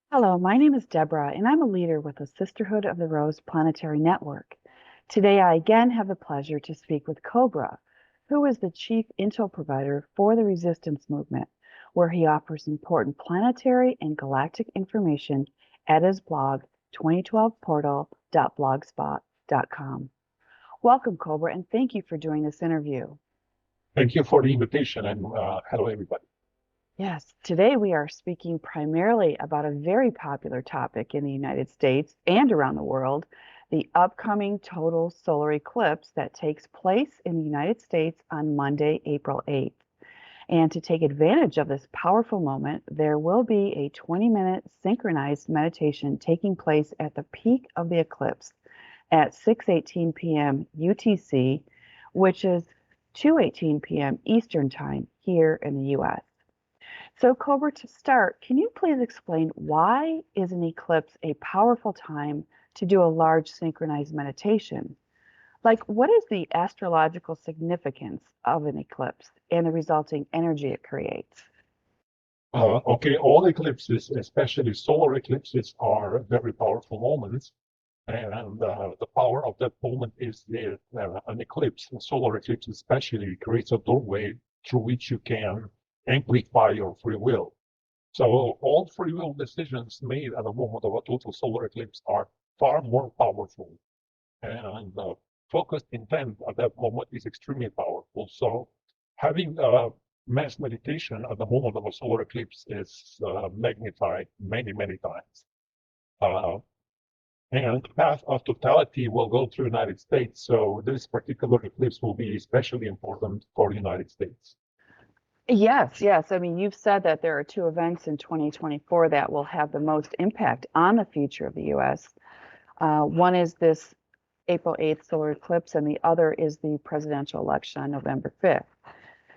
Hello, my name is Deborah, and I'm a leader with the Sisterhood of the Rose Planetary Network. Today, I again have the pleasure to speak with COBRA, who is the chief intel provider for the resistance movement, where he offers important planetary and galactic information at his blog, 2012portal.blogspot.com. Welcome, COBRA, and thank you for doing this interview. Thank you for the invitation and hello, everybody. Yes, today we are speaking primarily about a very popular topic in the United States and around the world, the upcoming total solar eclipse that takes place in the United States on Monday, April 8th. And to take advantage of this powerful moment, there will be a 20-minute synchronized meditation taking place at the peak of the eclipse at 6:18 p.m. UTC, which is 2:18 p.m. Eastern Time here in the US. So, Cobra, to start, can you please explain why is an eclipse a powerful time to do a large synchronized meditation? Like, what is the astrological significance of an eclipse and the resulting energy it creates? Okay, all eclipses, especially solar eclipses, are very powerful moments. And the power of that moment is that an eclipse, a solar eclipse especially, creates a doorway through which you can amplify your free will. So all free will decisions made at the moment of a total solar eclipse are far more powerful. And focused intent at that moment is extremely powerful. So having mass meditation at the moment of a solar eclipse is magnified many, many times. Uh, and the path of totality will go through the United States. So this particular eclipse will be especially important for the United States. Yes, yes. I mean, you've said that there are two events in 2024 that will have the most impact on the future of the US. One is this April 8th solar eclipse, and the other is the presidential election on November 5th.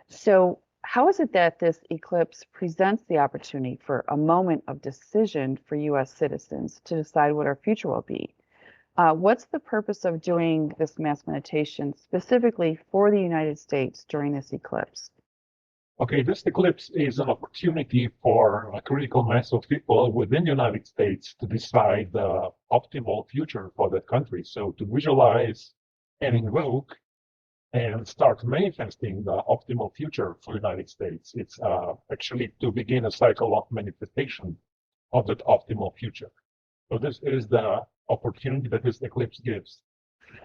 So, how is it that this eclipse presents the opportunity for a moment of decision for US citizens to decide what our future will be? What's the purpose of doing this mass meditation specifically for the United States during this eclipse? Okay, this eclipse is an opportunity for a critical mass of people within the United States to decide the optimal future for that country. So to visualize and invoke and start manifesting the optimal future for the United States. It's actually to begin a cycle of manifestation of that optimal future. So this is the opportunity that this eclipse gives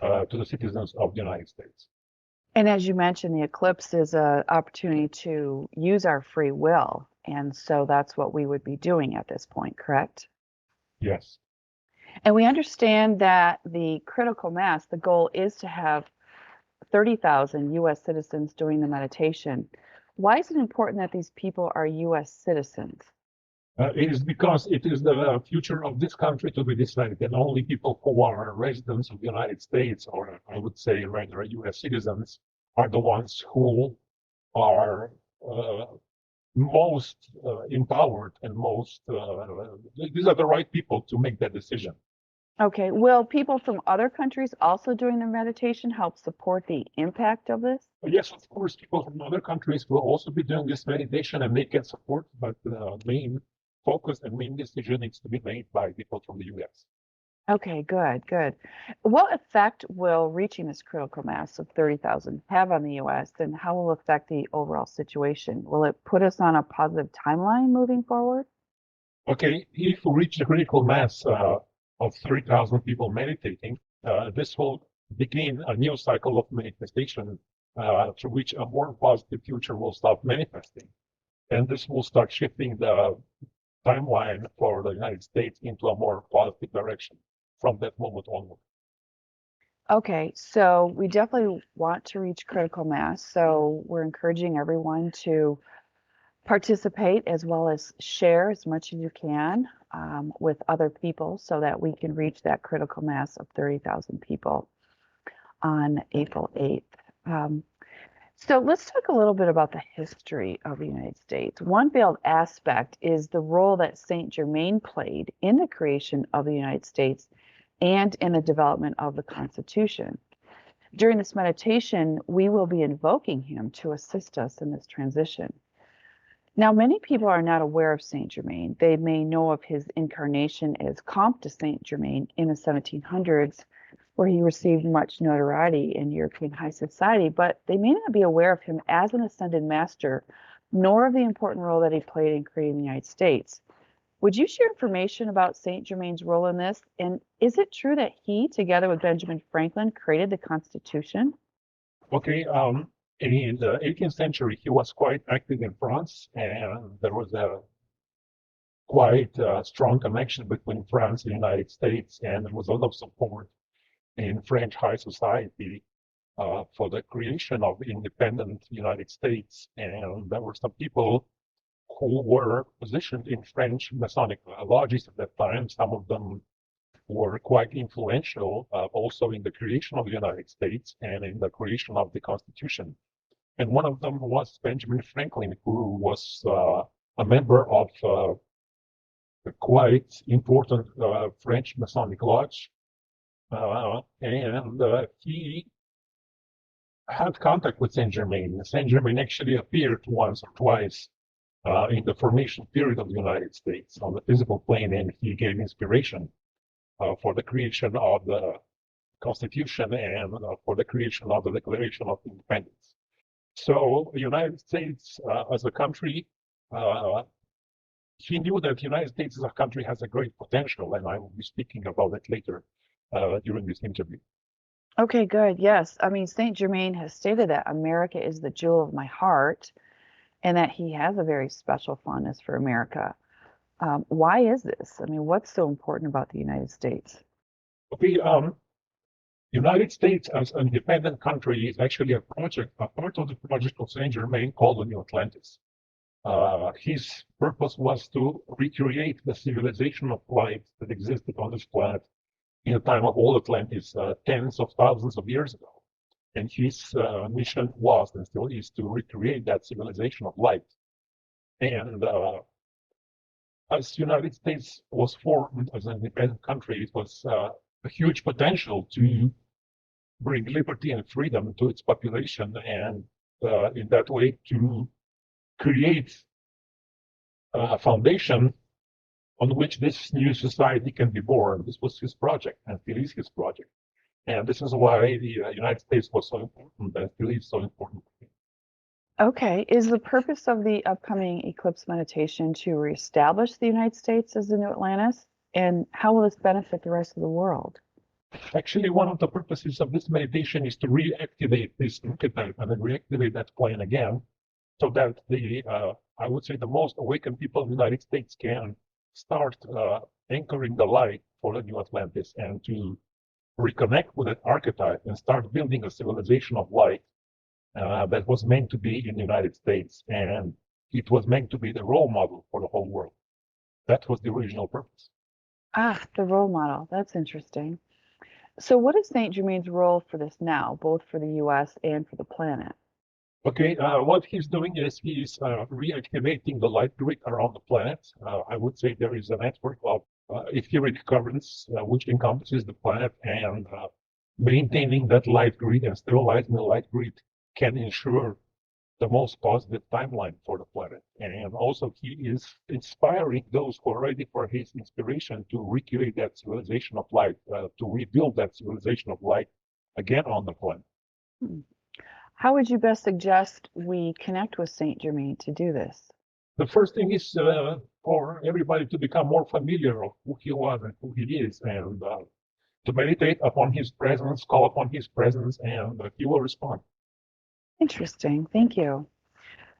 to the citizens of the United States. And as you mentioned, the eclipse is an opportunity to use our free will. And so that's what we would be doing at this point, correct? Yes. And we understand that the critical mass, the goal is to have 30,000 US citizens doing the meditation. Why is it important that these people are US citizens? It is because it is the future of this country to be decided, and only people who are residents of the United States, or I would say rather US citizens, are the ones who are most empowered and most, these are the right people to make that decision. Okay, will people from other countries also doing the meditation help support the impact of this? Yes, of course, people from other countries will also be doing this meditation and they can support, but the main focus and main decision needs to be made by people from the US. Okay, good, good. What effect will reaching this critical mass of 30,000 have on the US, and how will it affect the overall situation? Will it put us on a positive timeline moving forward? Okay, if we reach the critical mass of 30,000 people meditating, this will begin a new cycle of manifestation through which a more positive future will start manifesting. And this will start shifting the timeline for the United States into a more positive direction from that moment onward. Okay, so we definitely want to reach critical mass. So we're encouraging everyone to participate as well as share as much as you can with other people so that we can reach that critical mass of 30,000 people on April 8th. So let's talk a little bit about the history of the United States. One veiled aspect is the role that Saint Germain played in the creation of the United States and in the development of the Constitution. During this meditation, we will be invoking him to assist us in this transition. Now, many people are not aware of Saint Germain. They may know of his incarnation as Comte de Saint Germain in the 1700s, where he received much notoriety in European high society, but they may not be aware of him as an ascended master, nor of the important role that he played in creating the United States. Would you share information about Saint Germain's role in this? And is it true that he, together with Benjamin Franklin, created the Constitution? Okay, in the 18th century, he was quite active in France, and there was a quite strong connection between France and the United States, and there was a lot of support in French high society for the creation of independent United States. And there were some people who were positioned in French Masonic lodges at that time. Some of them were quite influential also in the creation of the United States and in the creation of the Constitution. And one of them was Benjamin Franklin, who was a member of a quite important French Masonic lodge. And he had contact with Saint Germain. Saint Germain actually appeared once or twice in the formation period of the United States on the physical plane, and he gave inspiration for the creation of the Constitution and for the creation of the Declaration of Independence. So the United States as a country, he knew that the United States as a country has a great potential, and I will be speaking about it later during this interview. Okay, good. Yes. I mean, Saint Germain has stated that America is the jewel of my heart and that he has a very special fondness for America. Why is this? I mean, what's so important about the United States? Okay, United States as an independent country is actually a part of the project of Saint Germain called the New Atlantis. His purpose was to recreate the civilization of life that existed on this planet in the time of old Atlantis, tens of thousands of years ago. And his mission was and still is to recreate that civilization of light. And as the United States was formed as an independent country, it was a huge potential to bring liberty and freedom to its population, and in that way to create a foundation on which this new society can be born. This was his project, and still is his project. And this is why the United States was so important and still is so important. Okay, is the purpose of the upcoming eclipse meditation to reestablish the United States as the New Atlantis? And how will this benefit the rest of the world? Actually, one of the purposes of this meditation is to reactivate this archetype and then reactivate that plan again, so that the, I would say, the most awakened people in the United States can start anchoring the light for the New Atlantis and to reconnect with that archetype and start building a civilization of light that was meant to be in the United States, and it was meant to be the role model for the whole world. That was the original purpose. Ah, the role model. That's interesting. So what is Saint Germain's role for this now, both for the US and for the planet? Okay, what he's doing is he's reactivating the light grid around the planet. I would say there is a network of etheric currents which encompasses the planet, and maintaining that light grid and sterilizing the light grid can ensure the most positive timeline for the planet. And also he is inspiring those who are ready for his inspiration to recreate that civilization of light, to rebuild that civilization of light again on the planet. How would you best suggest we connect with Saint Germain to do this? The first thing is for everybody to become more familiar of who he was and who he is, and to meditate upon his presence, call upon his presence, and he will respond. Interesting. Thank you.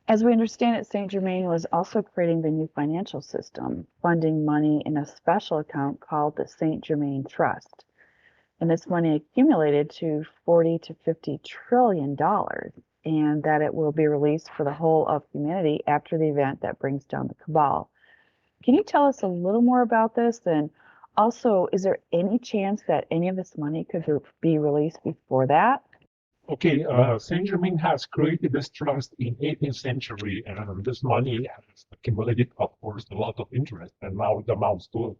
As we understand it, Saint Germain was also creating the new financial system, funding money in a special account called the Saint Germain Trust. And this money accumulated to 40 to 50 trillion dollars, and that it will be released for the whole of humanity after the event that brings down the cabal. Can you tell us a little more about this? And also, is there any chance that any of this money could be released before that? Okay, Saint Germain has created this trust in 18th century, and this money has accumulated, of course, a lot of interest, and now it amounts to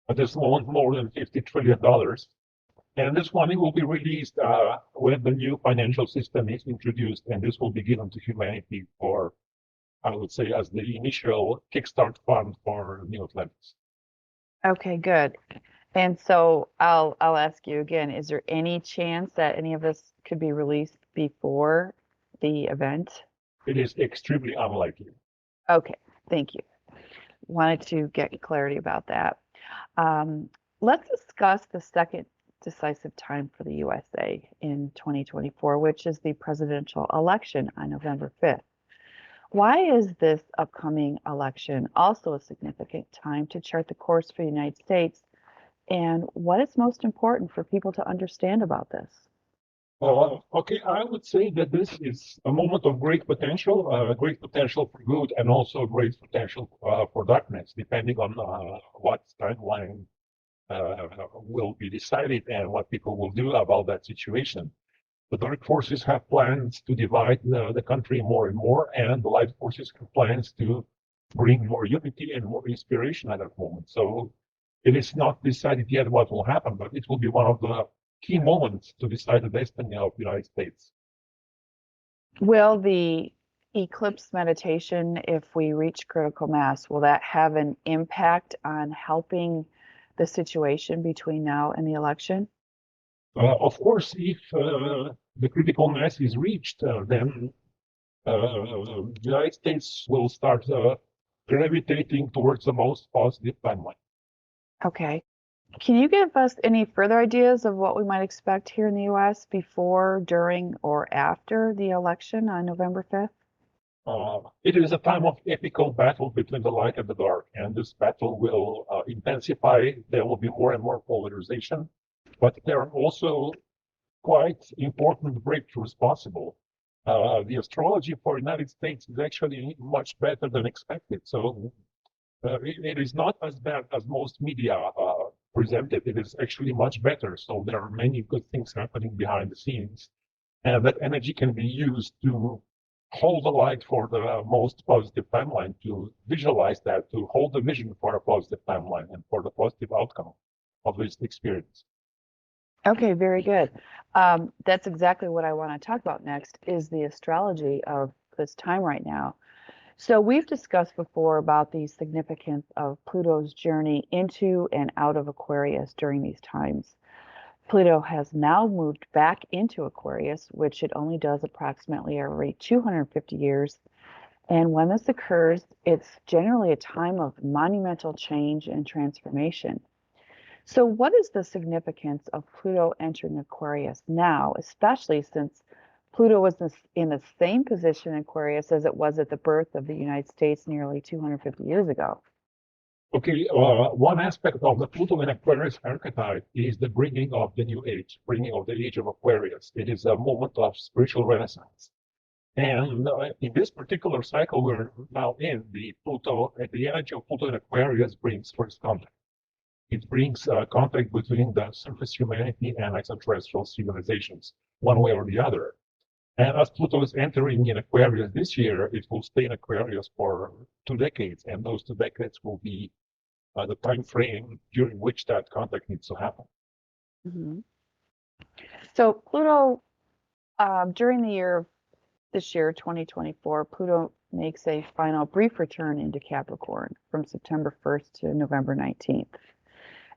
at this moment more than $50 trillion. And this money will be released when the new financial system is introduced, and this will be given to humanity for I would say, as the initial kickstart fund for New Atlantis. Okay, good. And so I'll ask you again, is there any chance that any of this could be released before the event? It is extremely unlikely. Okay, thank you. Wanted to get clarity about that. Let's discuss the second decisive time for the USA in 2024, which is the presidential election on November 5th. Why is this upcoming election also a significant time to chart the course for the United States? And what is most important for people to understand about this? Okay, I would say that this is a moment of great potential for good, and also great potential for darkness, depending on what timeline will be decided and what people will do about that situation. The dark forces have plans to divide the country more and more, and the light forces have plans to bring more unity and more inspiration at that moment. So it is not decided yet what will happen, but it will be one of the key moments to decide the destiny of the United States. Will the eclipse meditation, if we reach critical mass, will that have an impact on helping the situation between now and the election? Of course, if the critical mass is reached, then the United States will start gravitating towards the most positive timeline. Okay. Can you give us any further ideas of what we might expect here in the US before, during, or after the election on November 5th? It is a time of epical battle between the light and the dark, and this battle will intensify. There will be more and more polarization, but there are also quite important breakthroughs possible. The astrology for the United States is actually much better than expected. So it is not as bad as most media presented. It is actually much better. So there are many good things happening behind the scenes, and that energy can be used to hold the light for the most positive timeline, to visualize that, to hold the vision for a positive timeline and for the positive outcome of this experience. Okay, very good. That's exactly what I want to talk about next is the astrology of this time right now. So we've discussed before about the significance of Pluto's journey into and out of Aquarius during these times. Pluto has now moved back into Aquarius, which it only does approximately every 250 years. And when this occurs, it's generally a time of monumental change and transformation. So, what is the significance of Pluto entering Aquarius now, especially since Pluto was in the same position in Aquarius as it was at the birth of the United States nearly 250 years ago? Okay, one aspect of the Pluto in Aquarius archetype is the bringing of the new age, bringing of the age of Aquarius. It is a moment of spiritual renaissance. And in this particular cycle we're now in, the energy of Pluto in Aquarius brings first contact. It brings contact between the surface humanity and extraterrestrial civilizations, one way or the other. And as Pluto is entering in Aquarius this year, it will stay in Aquarius for 2 decades, and those 2 decades will be the time frame during which that contact needs to happen. Mhm. So, Pluto, during the year this year, 2024, Pluto makes a final brief return into Capricorn from September 1st to November 19th.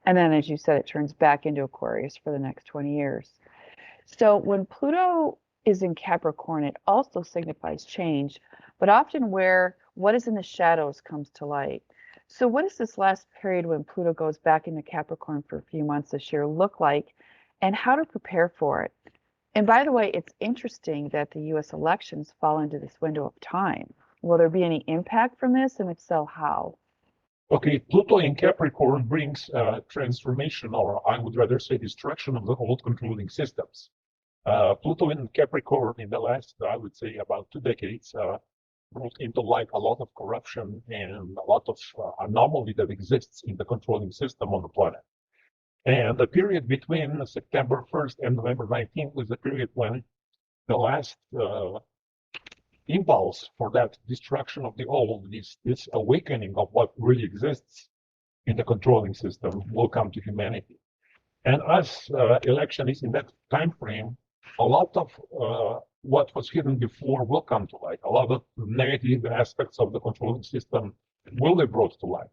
And then, as you said, it turns back into Aquarius for the next 20 years. So when Pluto is in Capricorn, it also signifies change, but often where what is in the shadows comes to light. So what does this last period when Pluto goes back into Capricorn for a few months this year look like, and how to prepare for it? And by the way, it's interesting that the US elections fall into this window of time. Will there be any impact from this, and if so, how? Okay, Pluto in Capricorn brings transformation, or I would rather say destruction of the old controlling systems. Pluto in Capricorn in the last, I would say, about 2 decades brought into light a lot of corruption and a lot of anomaly that exists in the controlling system on the planet. And the period between September 1st and November 19th was the period when the last impulse for that destruction of the old, this awakening of what really exists in the controlling system will come to humanity. And as election is in that time frame, a lot of what was hidden before will come to light. A lot of negative aspects of the controlling system will be brought to light.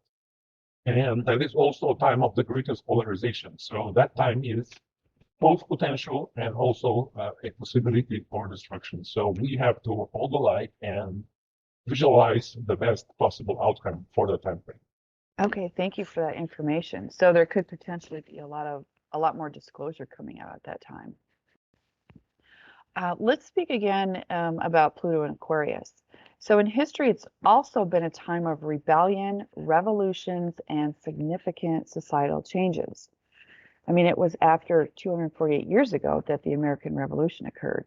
And that is also a time of the greatest polarization. So that time is both potential and also a possibility for destruction. So we have to hold the light and visualize the best possible outcome for the time frame. Okay, thank you for that information. So there could potentially be a lot more disclosure coming out at that time. Let's speak again about Pluto and Aquarius. So in history, it's also been a time of rebellion, revolutions, and significant societal changes. I mean, it was after 248 years ago that the American Revolution occurred.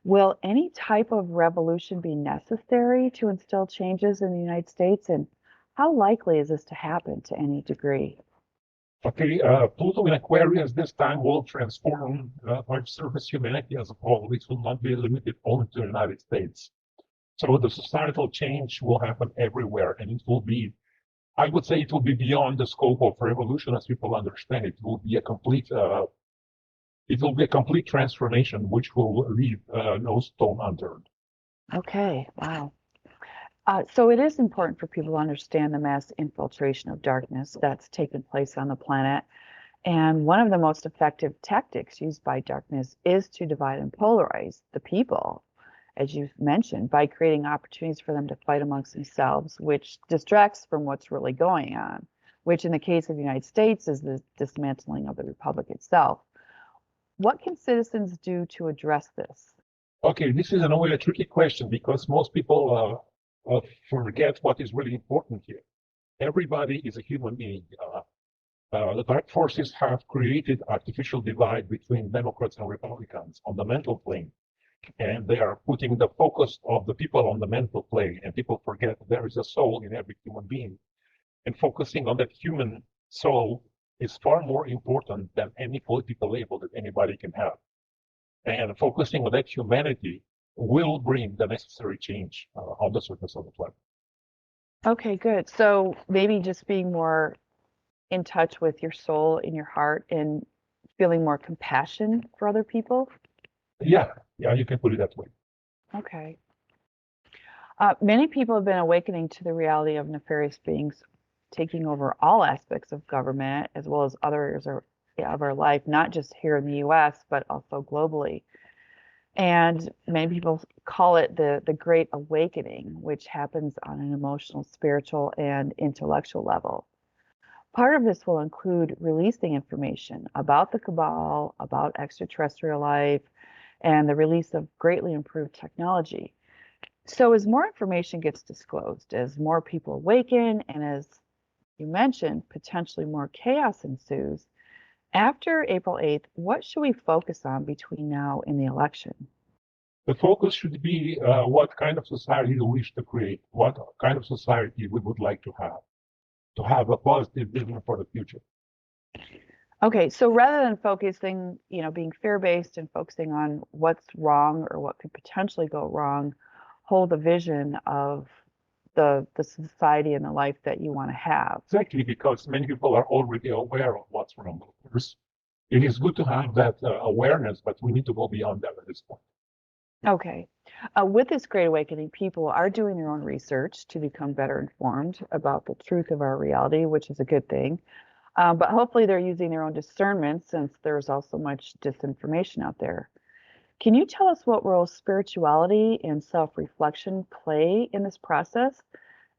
Will any type of revolution be necessary to instill changes in the United States? And how likely is this to happen to any degree? Okay, Pluto in Aquarius this time will transform Earth surface humanity as a whole. It will not be limited only to the United States. So the societal change will happen everywhere, and it will be, I would say, it will be beyond the scope of revolution as people understand it. It will be a complete, transformation which will leave no stone unturned. Okay, wow. So it is important for people to understand the mass infiltration of darkness that's taken place on the planet. And one of the most effective tactics used by darkness is to divide and polarize the people, as you mentioned, by creating opportunities for them to fight amongst themselves, which distracts from what's really going on, which in the case of the United States is the dismantling of the republic itself. What can citizens do to address this? Okay, this is in a way a tricky question because most people forget what is really important here. Everybody is a human being. The dark forces have created artificial divide between Democrats and Republicans on the mental plane, and they are putting the focus of the people on the mental plane, and people forget there is a soul in every human being, and focusing on that human soul is far more important than any political label that anybody can have. And focusing on that humanity will bring the necessary change on the surface of the planet. Okay, good. So maybe just being more in touch with your soul in your heart and feeling more compassion for other people. Yeah, you can put it that way. Okay. Many people have been awakening to the reality of nefarious beings taking over all aspects of government as well as other areas of our life, not just here in the US, but also globally. And many people call it the Great Awakening, which happens on an emotional, spiritual, and intellectual level. Part of this will include releasing information about the cabal, about extraterrestrial life, and the release of greatly improved technology. So, as more information gets disclosed, as more people awaken, and as you mentioned, potentially more chaos ensues, after April 8th, what should we focus on between now and the election? The focus should be what kind of society we wish to create, what kind of society we would like to have a positive vision for the future. Okay, so rather than focusing, being fear-based and focusing on what's wrong or what could potentially go wrong, hold a vision of the society and the life that you want to have. Exactly, because many people are already aware of what's wrong. Of course, it is good to have that awareness, but we need to go beyond that at this point. Okay. With this Great Awakening, people are doing their own research to become better informed about the truth of our reality, which is a good thing. But hopefully they're using their own discernment since there's also much disinformation out there. Can you tell us what role spirituality and self-reflection play in this process?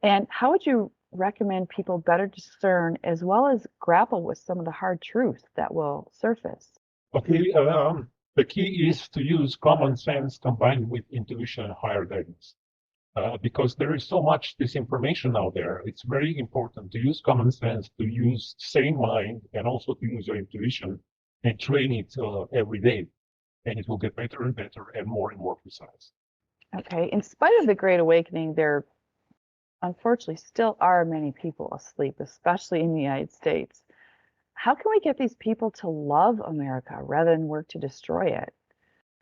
And how would you recommend people better discern as well as grapple with some of the hard truths that will surface? Okay, the key is to use common sense combined with intuition and higher guidance. Because there is so much disinformation out there, it's very important to use common sense, to use sane mind, and also to use your intuition and train it every day. And it will get better and better and more precise. Okay, in spite of the Great Awakening, there unfortunately still are many people asleep, especially in the United States. How can we get these people to love America rather than work to destroy it?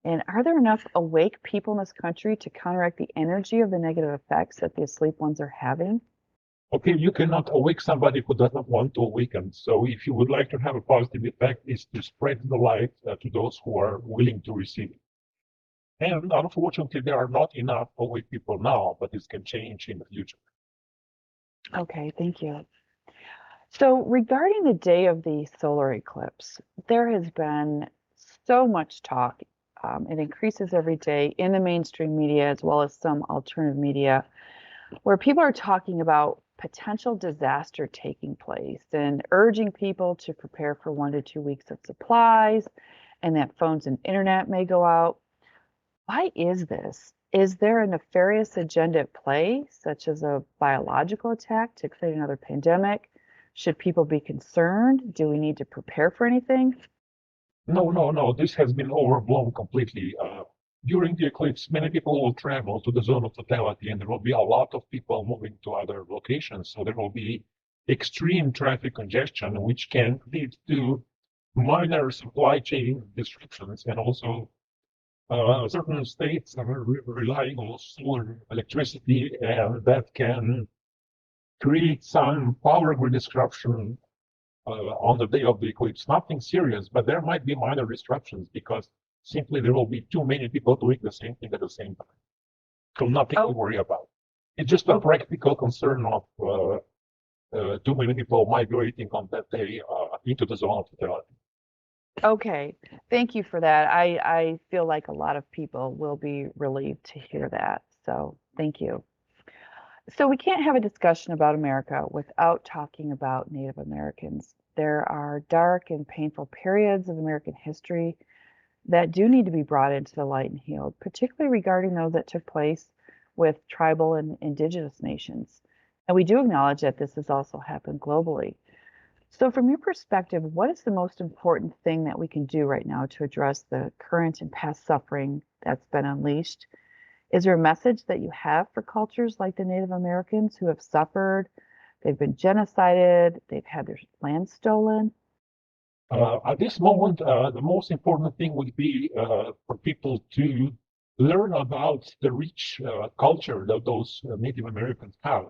And are there enough awake people in this country to counteract the energy of the negative effects that the asleep ones are having? Okay, you cannot awake somebody who does not want to awaken. So if you would like to have a positive effect, is to spread the light to those who are willing to receive it. And unfortunately, there are not enough awake people now, but this can change in the future. Okay, thank you. So, regarding the day of the solar eclipse, there has been so much talk. It increases every day in the mainstream media as well as some alternative media, where people are talking about potential disaster taking place and urging people to prepare for 1 to 2 weeks of supplies and that phones and internet may go out. Why is this? Is there a nefarious agenda at play, such as a biological attack to create another pandemic? Should people be concerned? Do we need to prepare for anything? No, no, no. This has been overblown completely. During the eclipse, many people will travel to the zone of totality, and there will be a lot of people moving to other locations. So there will be extreme traffic congestion, which can lead to minor supply chain disruptions, and also certain states are relying on solar electricity, and that can create some power grid disruption on the day of the eclipse. Nothing serious, but there might be minor disruptions because simply there will be too many people doing the same thing at the same time. So nothing to Oh, worry about. It's just a oh, practical concern of too many people migrating on that day into the zone of totality. okay. Thank you for that. I feel like a lot of people will be relieved to hear that. So thank you. So we can't have a discussion about America without talking about Native Americans. There are dark and painful periods of American history that do need to be brought into the light and healed, particularly regarding those that took place with tribal and indigenous nations. And we do acknowledge that this has also happened globally. So, from your perspective, what is the most important thing that we can do right now to address the current and past suffering that's been unleashed? Is there a message that you have for cultures like the Native Americans who have suffered? They've been genocided, they've had their land stolen. At this moment, the most important thing would be for people to learn about the rich culture that those Native Americans have,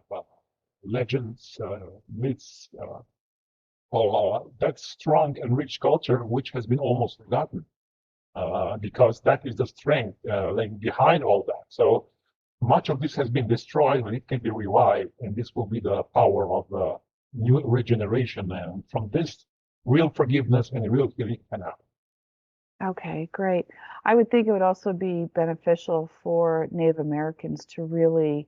legends, myths, that strong and rich culture which has been almost forgotten because that is the strength laying behind all that. So much of this has been destroyed and it can be revived, and this will be the power of the new regeneration. And from this, real forgiveness and real healing can happen. Okay, great. I would think it would also be beneficial for Native Americans to really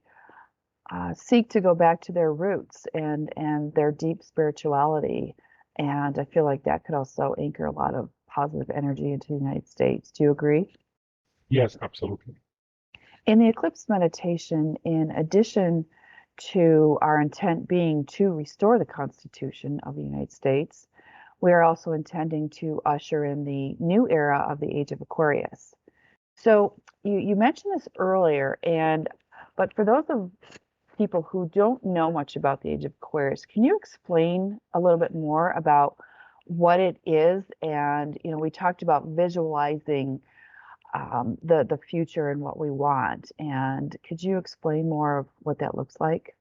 seek to go back to their roots and their deep spirituality. And I feel like that could also anchor a lot of positive energy into the United States. Do you agree? Yes, absolutely. In the eclipse meditation, in addition to our intent being to restore the Constitution of the United States, we are also intending to usher in the new era of the Age of Aquarius. So you mentioned this earlier, but for those of people who don't know much about the Age of Aquarius, can you explain a little bit more about what it is? And we talked about visualizing the future and what we want. And could you explain more of what that looks like?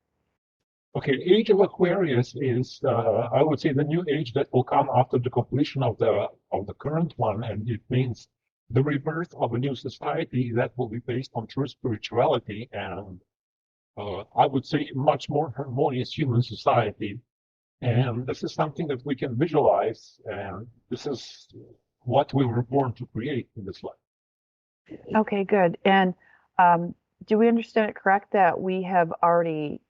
Okay, Age of Aquarius is, I would say, the new age that will come after the completion of the current one, and it means the rebirth of a new society that will be based on true spirituality and I would say much more harmonious human society. And this is something that we can visualize, and this is what we were born to create in this life. Okay, good. And do we understand it correct that we have already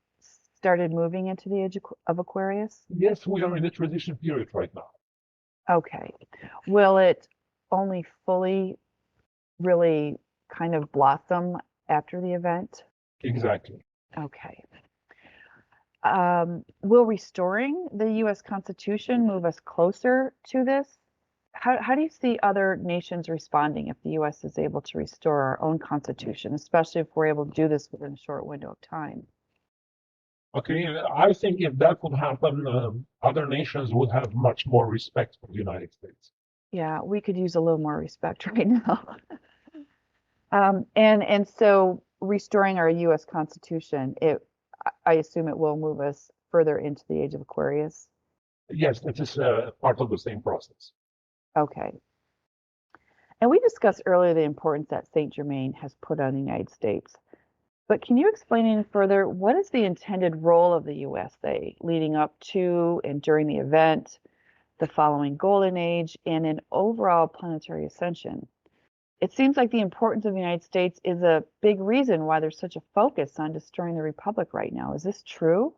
started moving into the age of Aquarius? Yes, we are in a transition period right now. Okay. Will it only fully really kind of blossom after the event? Exactly. Okay. Will restoring the U.S. Constitution move us closer to this? How do you see other nations responding if the U.S. is able to restore our own Constitution, especially if we're able to do this within a short window of time? Okay, I think if that would happen, other nations would have much more respect for the United States. Yeah, we could use a little more respect right now. And so restoring our U.S. Constitution, I assume it will move us further into the age of Aquarius. Yes, that is part of the same process. Okay. And we discussed earlier the importance that Saint Germain has put on the United States. But can you explain any further what is the intended role of the USA leading up to and during the event, the following Golden Age, and in overall planetary ascension? It seems like the importance of the United States is a big reason why there's such a focus on destroying the Republic right now. Is this true?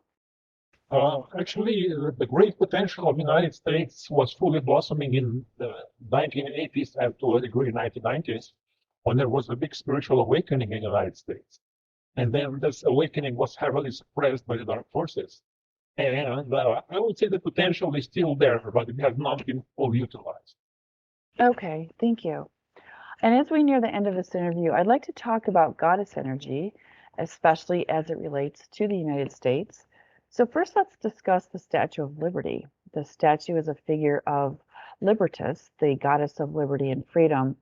Actually, the great potential of the United States was fully blossoming in the 1980s and to a degree 1990s, when there was a big spiritual awakening in the United States. And then this awakening was heavily suppressed by the dark forces. And I would say the potential is still there, but it has not been fully utilized. Okay, thank you. And as we near the end of this interview, I'd like to talk about goddess energy, especially as it relates to the United States. So, first, let's discuss the Statue of Liberty. The statue is a figure of Libertas, the goddess of liberty and freedom.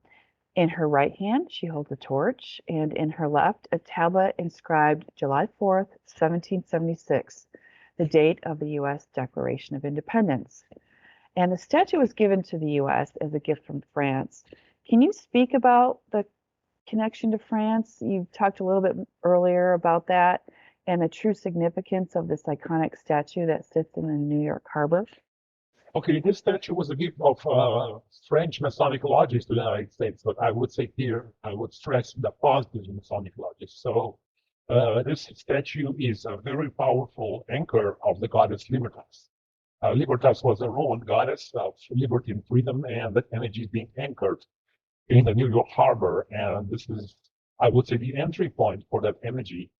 In her right hand, she holds a torch, and in her left, a tablet inscribed July 4th, 1776, the date of the U.S. Declaration of Independence. And the statue was given to the U.S. as a gift from France. Can you speak about the connection to France? You talked a little bit earlier about that and the true significance of this iconic statue that sits in the New York harbor. Okay, this statue was a gift of French Masonic lodges to the United States, but I would say here, I would stress the positive Masonic lodges. So this statue is a very powerful anchor of the goddess Libertas. Libertas was a Roman goddess of liberty and freedom, and that energy is being anchored in the New York harbor. And this is, I would say, the entry point for that energy.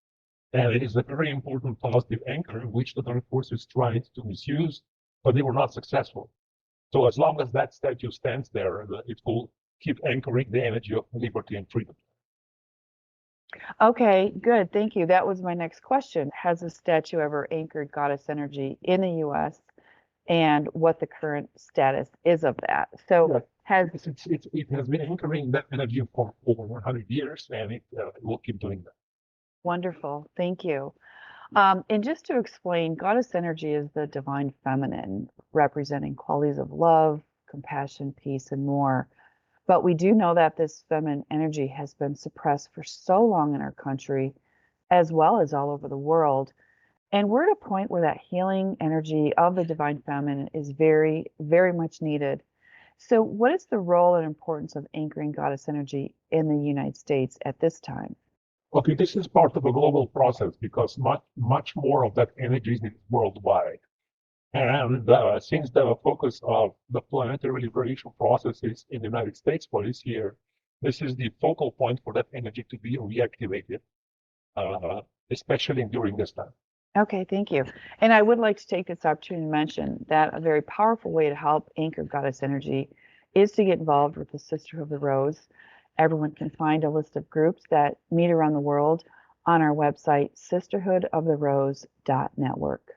And it is a very important positive anchor, which the dark forces tried to misuse, but they were not successful. So as long as that statue stands there, it will keep anchoring the energy of liberty and freedom. Okay, good. Thank you. That was my next question. Has the statue ever anchored goddess energy in the U.S. and what the current status is of that? So Yeah. has It has been anchoring that energy for over 100 years, and it will keep doing that. wonderful. Thank you. And just to explain, goddess energy is the divine feminine, representing qualities of love, compassion, peace, and more. But we do know that this feminine energy has been suppressed for so long in our country, as well as all over the world. And we're at a point where that healing energy of the divine feminine is very, very much needed. So, what is the role and importance of anchoring goddess energy in the United States at this time? Okay, this is part of a global process because much more of that energy is worldwide. And since the focus of the planetary liberation process is in the United States for this year, this is the focal point for that energy to be reactivated, especially during this time. Okay, thank you. And I would like to take this opportunity to mention that a very powerful way to help anchor goddess energy is to get involved with the Sisterhood of the Rose. Everyone can find a list of groups that meet around the world on our website, sisterhoodoftheRose.network.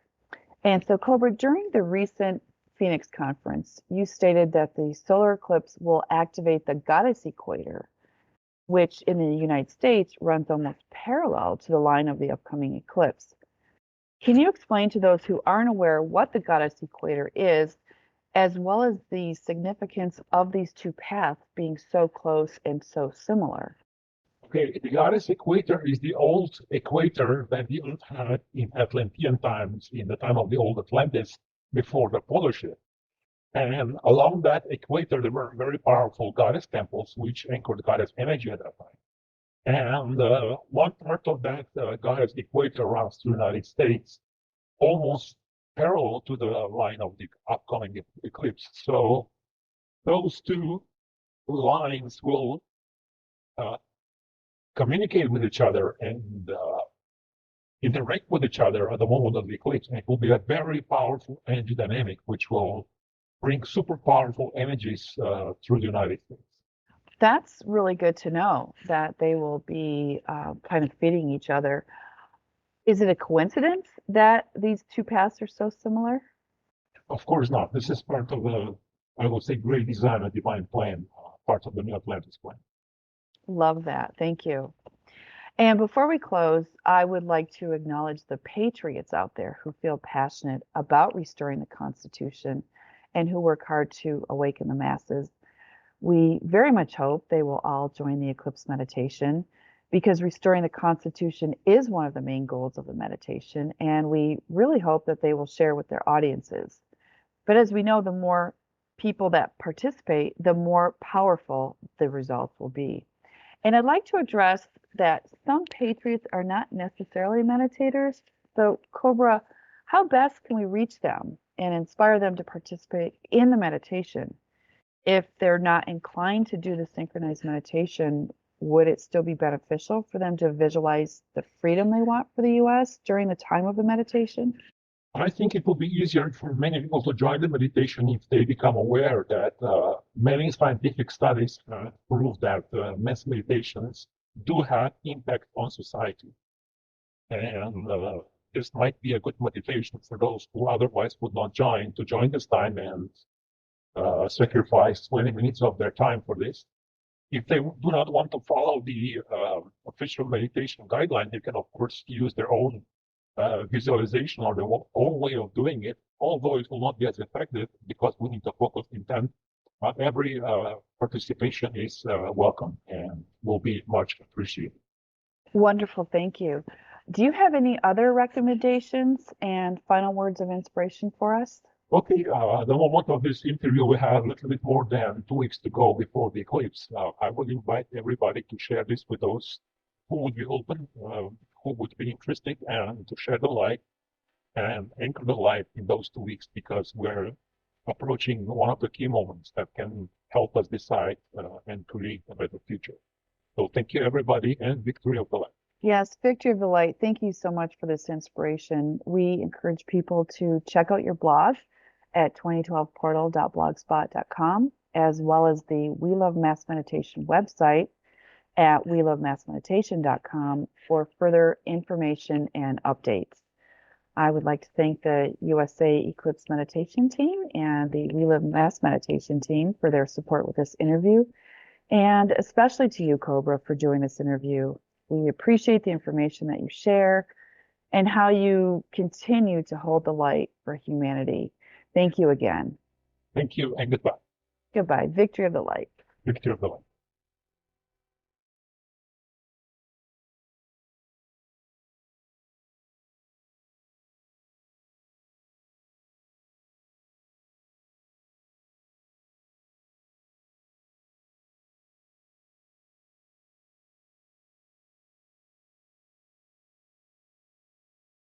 And so, Cobra, during the recent Phoenix conference, you stated that the solar eclipse will activate the goddess equator, which in the United States runs almost parallel to the line of the upcoming eclipse. Can you explain to those who aren't aware what the goddess equator is, as well as the significance of these two paths being so close and so similar? Okay, the goddess equator is the old equator that the Earth had in Atlantean times, in the time of the old Atlantis, before the polar shift. And along that equator, there were very powerful goddess temples, which anchored goddess energy at that time. And one part of that goddess equator runs through the United States, almost parallel to the line of the upcoming eclipse. So those two lines will communicate with each other and interact with each other at the moment of the eclipse. And it will be a very powerful energy dynamic, which will bring super powerful energies through the United States. That's really good to know that they will be kind of feeding each other. Is it a coincidence that these two paths are so similar? Of course not. This is part of the, I would say, great design and divine plan, part of the New Atlantis plan. Love that. Thank you. And before we close, I would like to acknowledge the patriots out there who feel passionate about restoring the Constitution and who work hard to awaken the masses. We very much hope they will all join the Eclipse meditation because restoring the Constitution is one of the main goals of the meditation, and we really hope that they will share with their audiences. But as we know, the more people that participate, the more powerful the results will be. And I'd like to address that some patriots are not necessarily meditators. So, Cobra, how best can we reach them and inspire them to participate in the meditation? If they're not inclined to do the synchronized meditation, would it still be beneficial for them to visualize the freedom they want for the US during the time of the meditation? I think it will be easier for many people to join the meditation if they become aware that many scientific studies prove that mass meditations do have impact on society. And this might be a good motivation for those who otherwise would not join to join this time and sacrifice 20 minutes of their time for this. If they do not want to follow the official meditation guideline, they can, of course, use their own visualization or their own way of doing it, although it will not be as effective because we need to focus intent. Every participation is welcome and will be much appreciated. Wonderful, thank you. Do you have any other recommendations and final words of inspiration for us? Okay, the moment of this interview, we have a little bit more than 2 weeks to go before the eclipse. I would invite everybody to share this with those who would be open, who would be interested, and to share the light and anchor the light in those 2 weeks because we're approaching one of the key moments that can help us decide and create a better future. So thank you, everybody, and victory of the light. Yes, Victory of the Light, thank you so much for this inspiration. We encourage people to check out your blog at 2012portal.blogspot.com, as well as the We Love Mass Meditation website at welovemassmeditation.com for further information and updates. I would like to thank the USA Eclipse Meditation team and the We Love Mass Meditation team for their support with this interview, and especially to you, Cobra, for doing this interview. We appreciate the information that you share and how you continue to hold the light for humanity. Thank you again. Thank you and goodbye. Goodbye. Victory of the Light. Victory of the light.